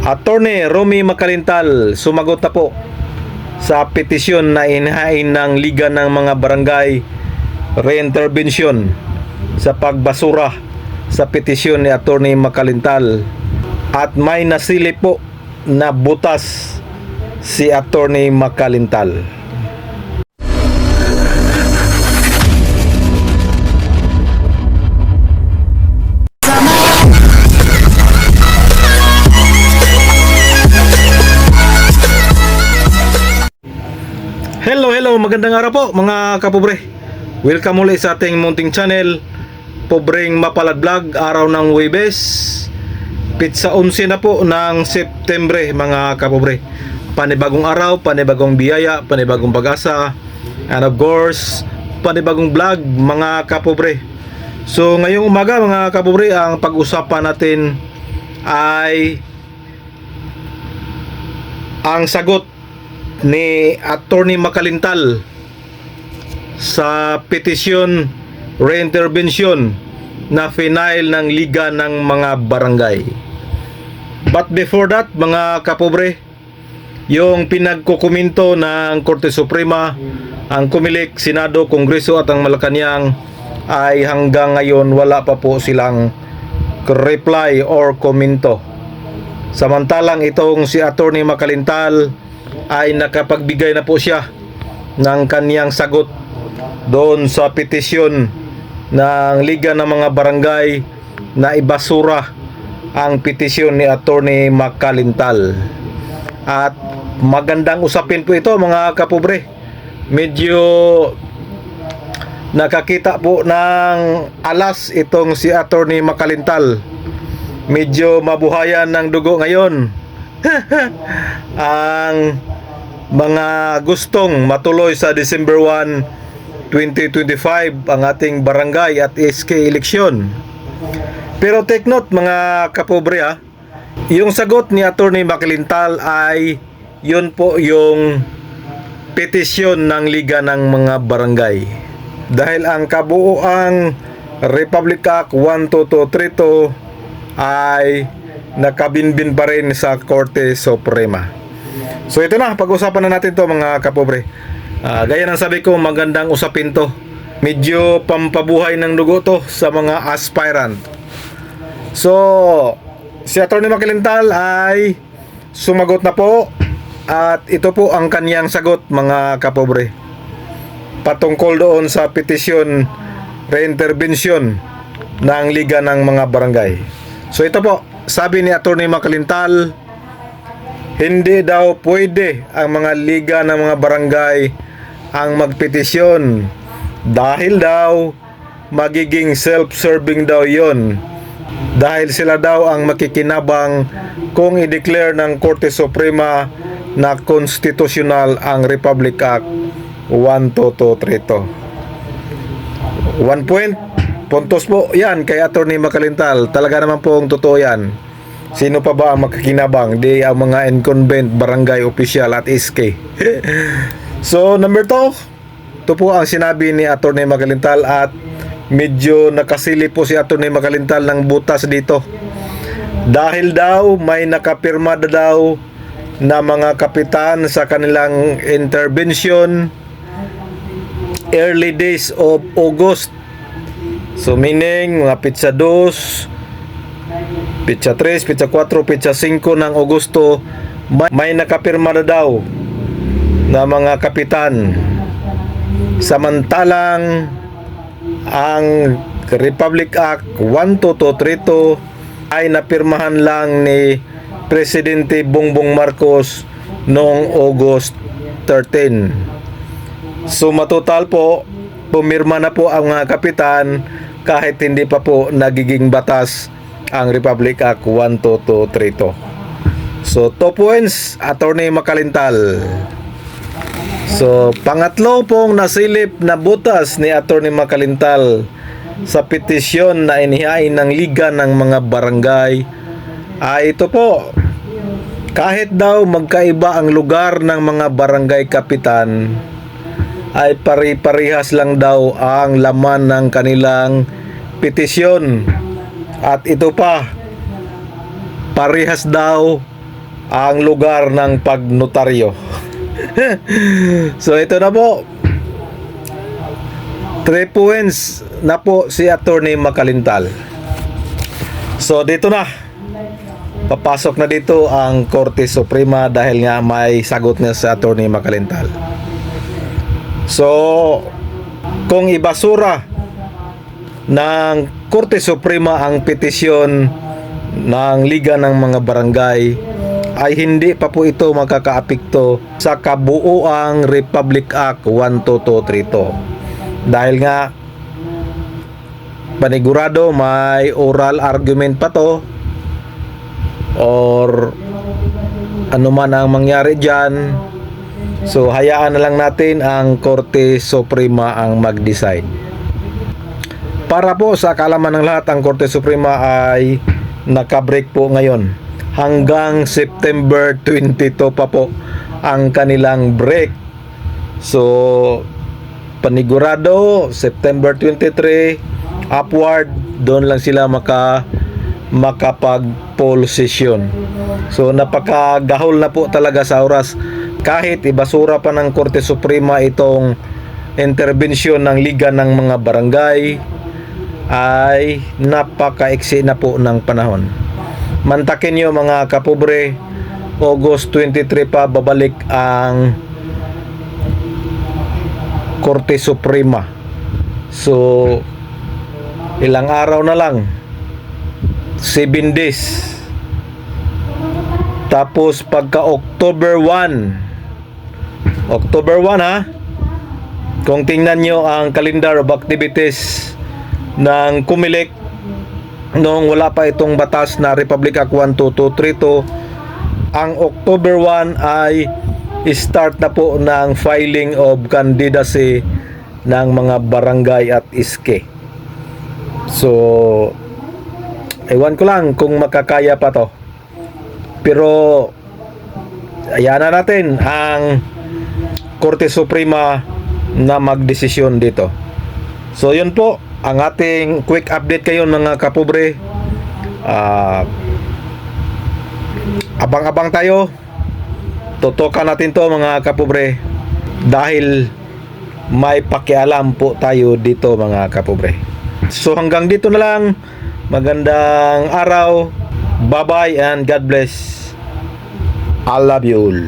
Attorney Romy Macalintal sumagot na po sa petisyon na inihain ng Liga ng mga Barangay Reintervention sa pagbasura sa petisyon ni Attorney Macalintal, at may nasilip po na butas si Attorney Macalintal. Hello, magandang araw po mga kapobre. Welcome ulit sa ating munting channel, Pobreng Mapalad Vlog, araw ng Huwebes, pitsa 11 na po ng Septembre mga kapobre. Panibagong araw, panibagong biyaya, panibagong pag-asa, and of course, panibagong vlog mga kapobre. So ngayong umaga mga kapobre, ang pag-usapan natin ay ang sagot ni Attorney Macalintal sa petisyon reintervention na final ng Liga ng mga Barangay. But before that mga kapobre, yung pinagkukomento ng Korte Suprema, ang Comelec, Senado, Kongreso at ang Malacanang ay hanggang ngayon wala pa po silang reply or komento. Samantalang itong si Attorney Macalintal ay nakapagbigay na po siya ng kaniyang sagot doon sa petisyon ng Liga ng mga Barangay na ibasura ang petisyon ni Attorney Macalintal. At magandang usapin po ito mga kapobre. Medyo nakakita po ng alas itong si Attorney Macalintal. Medyo mabuhayan ng dugo ngayon ang mga gustong matuloy sa December 1, 2025 ang ating barangay at SK eleksyon. Pero take note mga kapobre, yung sagot ni Attorney Macalintal ay yun po yung petisyon ng Liga ng mga Barangay. Dahil ang kabuuang Republic Act 12232 ay nakabinbin pa rin sa Korte Suprema. So ito na, pag-usapan na natin to mga kapobre. Gaya ng sabi ko, magandang usapin to. Medyo pampabuhay ng dugo to sa mga aspirant. So si Attorney Macalintal ay sumagot na po, at ito po ang kaniyang sagot mga kapobre, patungkol doon sa petisyon reintervention ng Liga ng mga Barangay. So ito po, sabi ni Attorney Macalintal, hindi daw pwede ang mga liga ng mga barangay ang magpetisyon dahil daw magiging self-serving daw yon, dahil sila daw ang makikinabang kung i-declare ng Korte Suprema na constitutional ang Republic Act 12232. 1 point, puntos po yan kay Attorney Macalintal. Talaga naman po ang totoo yan. Sino pa ba ang makakinabang? Di ang mga incumbent barangay official at SK. So number 2, ito po ang sinabi ni Attorney Macalintal, at medyo nakasilip po si Attorney Macalintal ng butas dito. Dahil daw may nakapirma daw na mga kapitan sa kanilang intervention early days of August. So meaning mga pitsa 2, pitsa 3, pitsa 4, pitsa 5 ng Agosto, may nakapirma na daw na mga kapitan. Samantalang ang Republic Act 12232 ay napirmahan lang ni Presidente Bongbong Marcos noong August 13. So matotal po, pumirma na po ang mga kapitan kahit hindi pa po nagiging batas ang Republic Act 12232. So 2 points, Attorney Macalintal. So pangatlo pong nasilip na butas ni Attorney Macalintal sa petisyon na inihain ng Liga ng mga Barangay ay ito po: kahit daw magkaiba ang lugar ng mga barangay kapitan, ay pari-parihas lang daw ang laman ng kanilang petisyon. At ito pa, parehas daw ang lugar ng pagnotaryo. So ito na po, 3 points na po si Attorney Makalintal. So dito na, papasok na dito ang Korte Suprema dahil nga may sagot na sa Attorney Makalintal. So kung ibasura ng Korte Suprema ang petisyon ng Liga ng mga Barangay, ay hindi pa po ito makakaapekto sa kabuuang Republic Act 12232. Dahil nga panigurado may oral argument pa to, or ano man ang mangyari dyan. So hayaan na lang natin ang Korte Suprema ang mag-decide. Para po sa kaalaman ng lahat, ang Korte Suprema ay nakabreak po ngayon. Hanggang September 22 pa po ang kanilang break. So panigurado September 23 upward, doon lang sila makapag poll session. So napakagahol na po talaga sa oras. Kahit ibasura pa ng Korte Suprema itong interbensyon ng Liga ng mga Barangay, ay napakaiksi na po ng panahon. Mantakin nyo mga kapobre, August 23 pa babalik ang Korte Suprema. So ilang araw na lang, 7 days. Tapos pagka October 1 ha, kung tingnan nyo ang calendar of activities ng COMELEC noong wala pa itong batas na Republic Act 12232, ang October 1 ay start na po ng filing of candidacy ng mga barangay at iske. So ewan ko lang kung makakaya pa to, pero ayan na natin ang Korte Suprema na magdesisyon dito. So yun po ang ating quick update kayo mga kapobre. Abang-abang tayo, tutukan natin to mga kapobre, dahil may pakialam po tayo dito mga kapobre. So hanggang dito na lang, magandang araw, bye bye and God bless. I love you all.